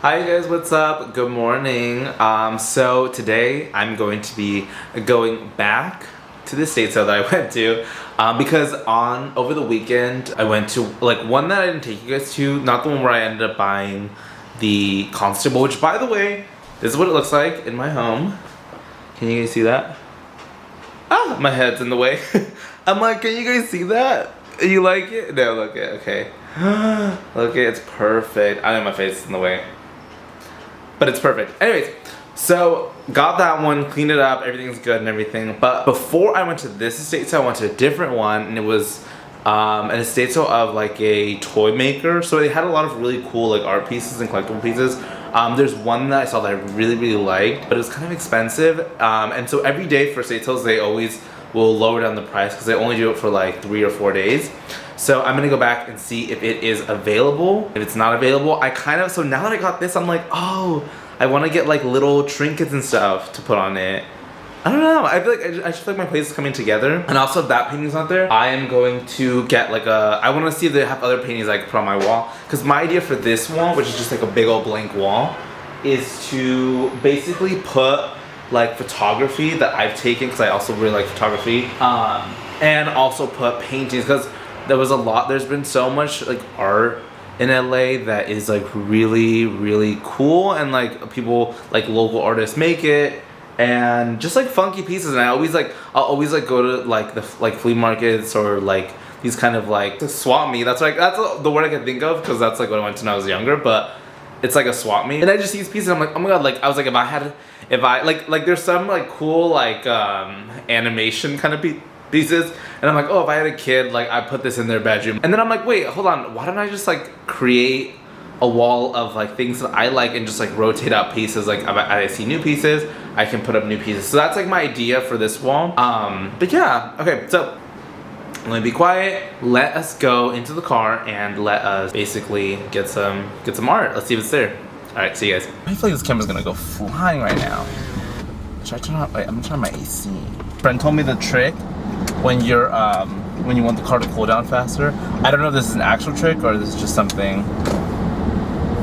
Hi guys, what's up? Good morning. So today I'm going to be going back to the state sale that I went to because over the weekend I went to like one that I didn't take you guys to, not the one where I ended up buying the Constable, which by the way, this is what it looks like in my home. Can you guys see that? Ah, my head's in the way. I'm like, can you guys see that? You like it? No, look it. Okay. Look it, it's perfect. I know my face is in the way. But it's perfect. Anyways, so got that one, cleaned it up, everything's good and everything. But before I went to this estate sale, I went to a different one, and it was an estate sale of like a toy maker. So they had a lot of really cool like art pieces and collectible pieces. There's one that I saw that I really liked, but it was kind of expensive. And so every day for estate sales, they always will lower down the price because they only do it for like 3 or 4 days. So I'm gonna go back and see if it is available. If it's not available, so now that I got this, I'm like, oh, I wanna get like little trinkets and stuff to put on it. I don't know, I just feel like my place is coming together. And also if that painting's not there, I am going to get like I wanna see if they have other paintings I can put on my wall. Cause my idea for this wall, which is just like a big old blank wall, is to basically put like photography that I've taken, because I also really like photography, and also put paintings, because there's been so much like art in LA that is like really cool, and like people, like local artists make it, and just like funky pieces. And I'll always go to like the flea markets, or like these kind of like the swap meet. That's the word I can think of, because that's like what I went to when I was younger, but it's like a swap meet. And I just see these pieces, I'm like, oh my god, like I was like, if I there's some like cool like animation kind of pieces, and I'm like, oh, if I had a kid, like I put this in their bedroom. And then I'm like, wait, hold on, why don't I just like create a wall of like things that I like, and just like rotate out pieces. Like if I see new pieces, I can put up new pieces. So that's like my idea for this wall. But yeah, okay, so let me be quiet. Let us go into the car and let us basically get some art. Let's see if it's there. All right, see you guys. I feel like this camera's gonna go flying right now. Should I turn on? Wait, I'm gonna turn on my AC. Friend told me the trick when when you want the car to cool down faster. I don't know if this is an actual trick or this is just something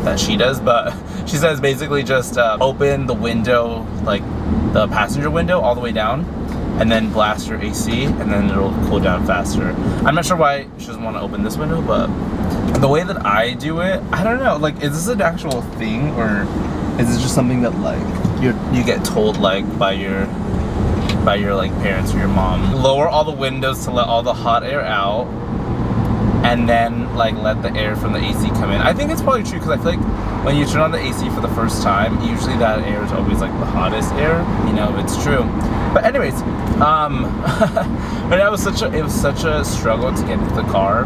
that she does, but she says basically just open the window, like the passenger window, all the way down, and then blast your AC, and then it'll cool down faster. I'm not sure why she doesn't want to open this window, but the way that I do it, I don't know, like, is this an actual thing, or is this just something that like you get told like by your like parents or your mom? Lower all the windows to let all the hot air out, and then like let the air from the AC come in. I think it's probably true, because I feel like when you turn on the AC for the first time, usually that air is always like the hottest air, you know, if it's true. But anyways, but it was such a struggle to get into the car,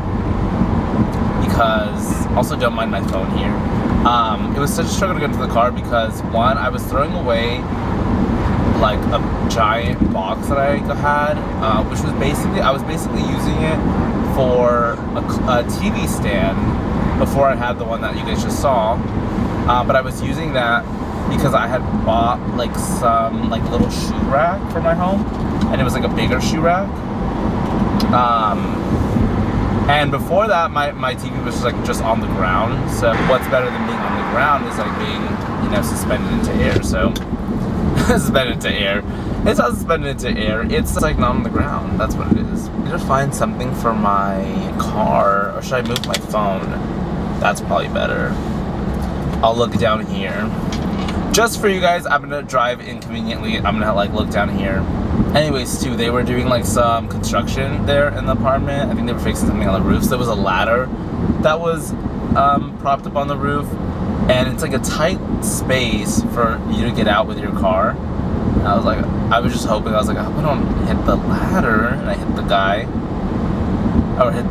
because also don't mind my phone here. It was such a struggle to get into the car because one, I was throwing away like a giant box that I had, which was I was basically using it for a TV stand before I had the one that you guys just saw. But I was using that because I had bought like some like little shoe rack for my home, and it was like a bigger shoe rack. And before that, my TV was just on the ground. So what's better than being on the ground is like being, you know, suspended into air. So suspended into air. It's not suspended into air. It's like not on the ground. That's what it is. I need to find something for my car, or should I move my phone? That's probably better. I'll look down here. Just for you guys, I'm gonna drive inconveniently. I'm gonna like look down here. Anyways, too, they were doing like some construction there in the apartment. I think they were fixing something on the roof. So there was a ladder that was propped up on the roof, and it's like a tight space for you to get out with your car. And I was just hoping, I was like, I hope I don't hit the ladder, and I hit the guy, or hit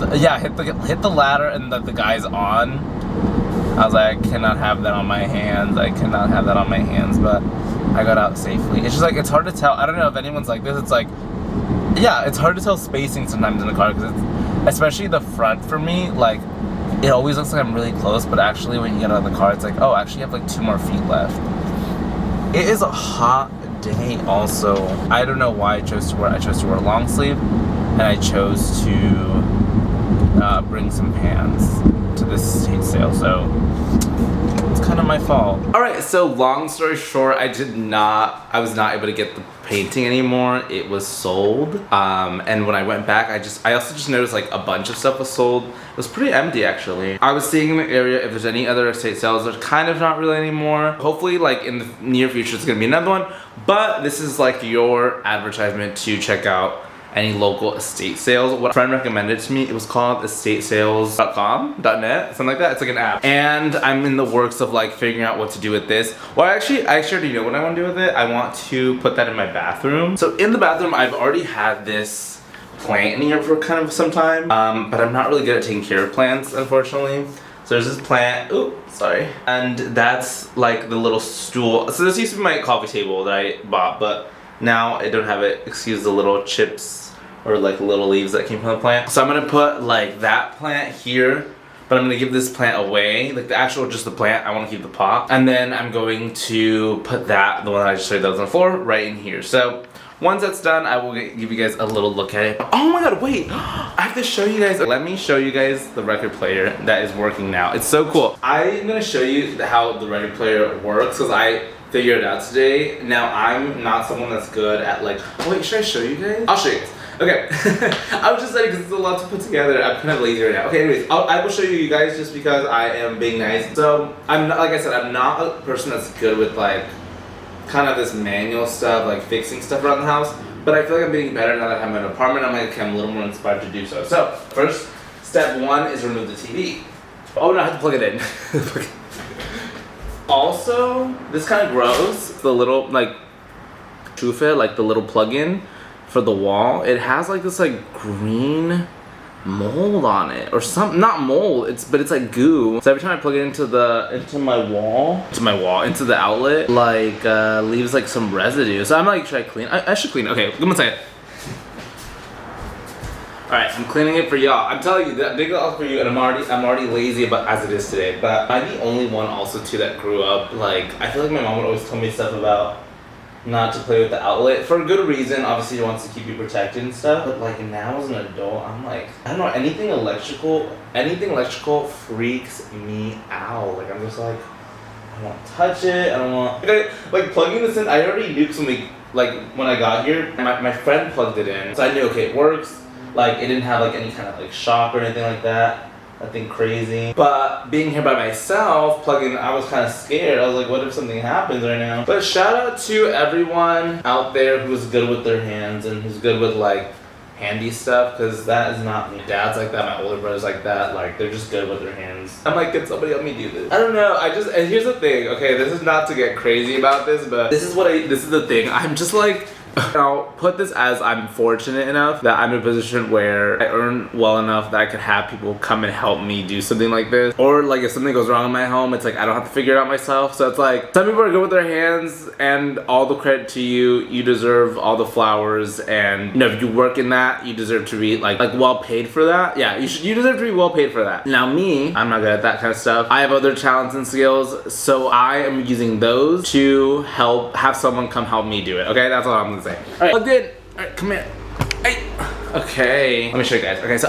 the ladder, and the guy's on. I was like, I cannot have that on my hands. But I got out safely. It's just like, it's hard to tell. I don't know if anyone's like this. It's like, yeah, it's hard to tell spacing sometimes in the car, because especially the front for me, like it always looks like I'm really close, but actually when you get out of the car, it's like, oh, actually you have like 2 more feet left. It is a hot day also. I don't know why I chose to wear a long sleeve, and I chose to bring some pants to this estate sale. So kind of my fault. Alright, so long story short, I was not able to get the painting anymore. It was sold. And when I went back, I also just noticed like a bunch of stuff was sold. It was pretty empty actually. I was seeing in the area if there's any other estate sales. There's kind of not really anymore. Hopefully like in the near future it's gonna be another one. But this is like your advertisement to check out any local estate sales. What a friend recommended to me, it was called estatesales.com.net, something like that. It's like an app. And I'm in the works of like figuring out what to do with this. Well, actually, I already know what I want to do with it. I want to put that in my bathroom. So in the bathroom, I've already had this plant in here for kind of some time, but I'm not really good at taking care of plants, unfortunately. So there's this plant, and that's like the little stool. So this used to be my coffee table that I bought, but now I don't have it. Excuse the little chips or like little leaves that came from the plant. So I'm gonna put like that plant here, but I'm gonna give this plant away. Like the actual, just the plant, I wanna keep the pot. And then I'm going to put the one that I just showed that was on the floor, right in here. So once that's done, I will give you guys a little look at it. Oh my god, wait, I have to show you guys. Let me show you guys the record player that is working now. It's so cool. I'm gonna show you how the record player works because I figured it out today. Now, I'm not someone that's good at like, wait, should I show you guys? I'll show you guys. Okay, I was just saying because it's a lot to put together. I'm kind of lazy right now. Okay, anyways, I will show you guys just because I am being nice. So, I'm not, like I said, I'm not a person that's good with like, kind of this manual stuff, like fixing stuff around the house. But I feel like I'm getting better now that I'm in an apartment. I'm like, okay, I'm a little more inspired to do so. So, first, step one is remove the TV. Oh no, I have to plug it in. Also, this kind of gross. The little like Trufa, like the little plug-in for the wall. It has like this like green mold on it or something. Not mold. But it's like goo. So every time I plug it into the into the outlet, like leaves like some residue. So I'm like, should I clean? I should clean. Okay, give me a second. Alright, I'm cleaning it for y'all. I'm telling you, that big loss for you, and I'm already lazy about as it is today. But I'm the only one also too that grew up like, I feel like my mom would always tell me stuff about not to play with the outlet for a good reason. Obviously, she wants to keep you protected and stuff. But like now as an adult, I'm like, I don't know, anything electrical freaks me out. Like I'm just like, I don't want to touch it. I don't want like plugging this in. I already knew something like when I got here. My friend plugged it in, so I knew okay, it works. Like, it didn't have, like, any kind of, like, shock or anything like that. Nothing crazy. But being here by myself, plugging, I was kind of scared. I was like, what if something happens right now? But shout out to everyone out there who's good with their hands and who's good with, like, handy stuff. Because that is not me. Dad's like that. My older brother's like that. Like, they're just good with their hands. I'm like, can somebody help me do this? I don't know. And here's the thing. Okay, this is not to get crazy about this, but this is the thing. I'm just like, I'll put this as I'm fortunate enough that I'm in a position where I earn well enough that I could have people come and help me do something like this. Or like if something goes wrong in my home, it's like I don't have to figure it out myself. So it's like some people are good with their hands, and all the credit to you. You deserve all the flowers, and you know if you work in that, you deserve to be like well paid for that. Yeah, you deserve to be well paid for that. Now me, I'm not good at that kind of stuff. I have other talents and skills, so I am using those to have someone come help me do it. Okay, that's all I'm gonna say. Alright, plugged in. Alright, come here. Hey. Okay, let me show you guys. Okay, so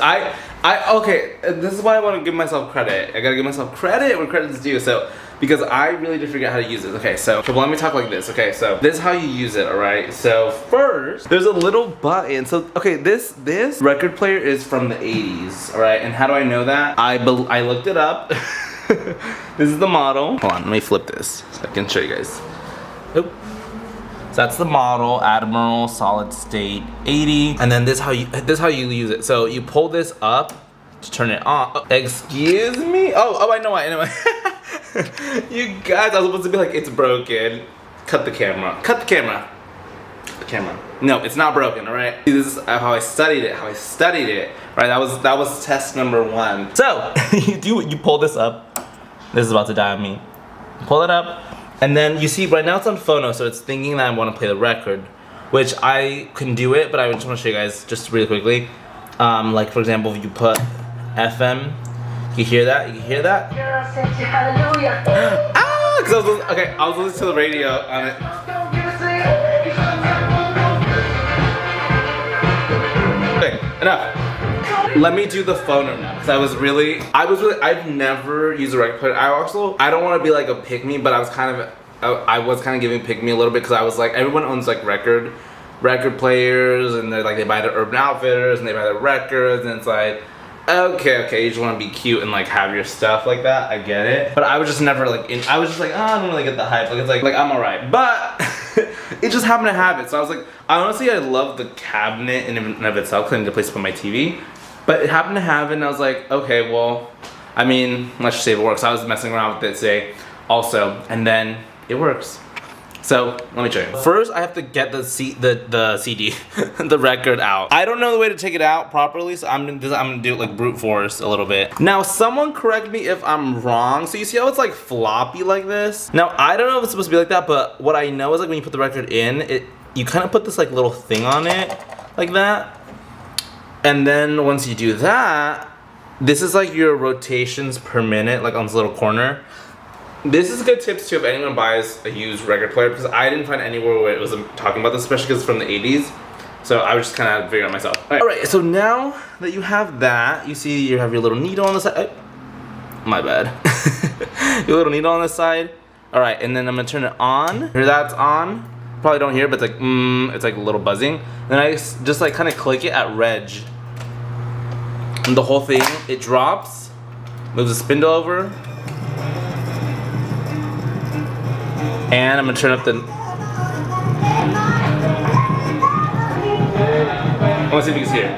okay, this is why I want to give myself credit. I gotta give myself credit when credit is due. So, because I really did figure out how to use this. Okay, so let me talk like this. Okay, so this is how you use it, alright? So first, there's a little button. So, okay, this record player is from the 80s, alright? And how do I know that? I looked it up. This is the model. Hold on, let me flip this so I can show you guys. Oop. So that's the model, Admiral Solid State 80. And then this how you use it. So you pull this up to turn it on. Oh, excuse me? Oh, I know why. You guys, I was supposed to be like, it's broken. Cut the camera. Cut the camera. Cut the camera. No, it's not broken, alright? This is how I studied it. Right, that was test number 1. So, you pull this up. This is about to die on me. Pull it up. And then you see right now it's on phono, so it's thinking that I want to play the record, which I can do it, but I just want to show you guys just really quickly. Like for example, if you put FM, you hear that? You hear that? Ah! Because I was listening to the radio on it. Okay, enough. Let me do the phono now, because I've never used a record player. I don't want to be like a pick-me, but I was kind of giving pick-me a little bit, because I was like, everyone owns like record players, and they're like, they buy the Urban Outfitters, and they buy the records, and it's like, okay, you just want to be cute and like have your stuff like that. I get it, but I was just never like I was just like, oh, I don't really get the hype. Like it's like I'm alright, but it just happened to have it. So I was like, I love the cabinet in and of itself, because I need a place to put my TV. But it happened to have it, and I was like, okay, well, I mean, let's just say it works. I was messing around with it today also, and then it works. So let me show you. First, I have to get the CD, the record out. I don't know the way to take it out properly, so I'm gonna do it like brute force a little bit. Now, someone correct me if I'm wrong. So you see how it's like floppy like this? Now, I don't know if it's supposed to be like that, but what I know is like when you put the record in, you kind of put this like little thing on it, like that. And then once you do that, this is like your rotations per minute, like on this little corner. This is good tips too if anyone buys a used record player, because I didn't find anywhere where it was talking about this, especially because it's from the 80s. So I was just kind of figuring it out myself. Alright, so now that you have that, you see you have your little needle on the side. My bad. Your little needle on the side. Alright, and then I'm going to turn it on. Here, that's on. Probably don't hear it, but it's like, it's like a little buzzing. Then I just like kind of click it at reg. And the whole thing, it drops, moves the spindle over. And I'm gonna turn up the. I wanna see if you can see it.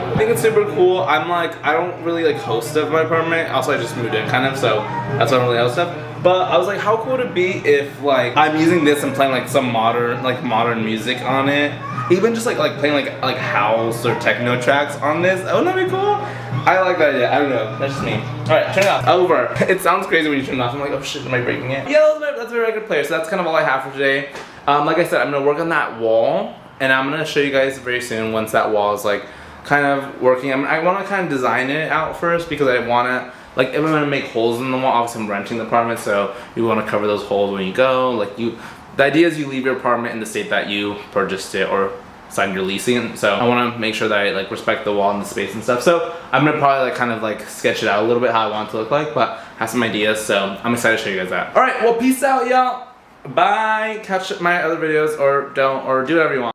I think it's super cool. I'm like, I don't really like host stuff in my apartment. Also, I just moved in kind of, so that's why I don't really host stuff. But I was like, how cool would it be if like I'm using this and playing like some modern music on it? Even just like playing like house or techno tracks on this. Wouldn't that be cool? I like that idea. I don't know. That's just me. Alright, turn it off. Over. It sounds crazy when you turn it off. I'm like, oh shit, am I breaking it? Yeah, that's my record player. So that's kind of all I have for today. Like I said, I'm gonna work on that wall, and I'm gonna show you guys very soon once that wall is like kind of working. I want to kind of design it out first, because I want to like, if I'm gonna make holes in the wall. Obviously, I'm renting the apartment, so you want to cover those holes when you go. Like the idea is you leave your apartment in the state that you purchased it or signed your leasing in. So I want to make sure that I like respect the wall and the space and stuff. So I'm gonna probably like kind of like sketch it out a little bit how I want it to look like, but have some ideas. So I'm excited to show you guys that. All right, well, peace out, y'all. Bye. Catch my other videos, or don't, or do whatever you want.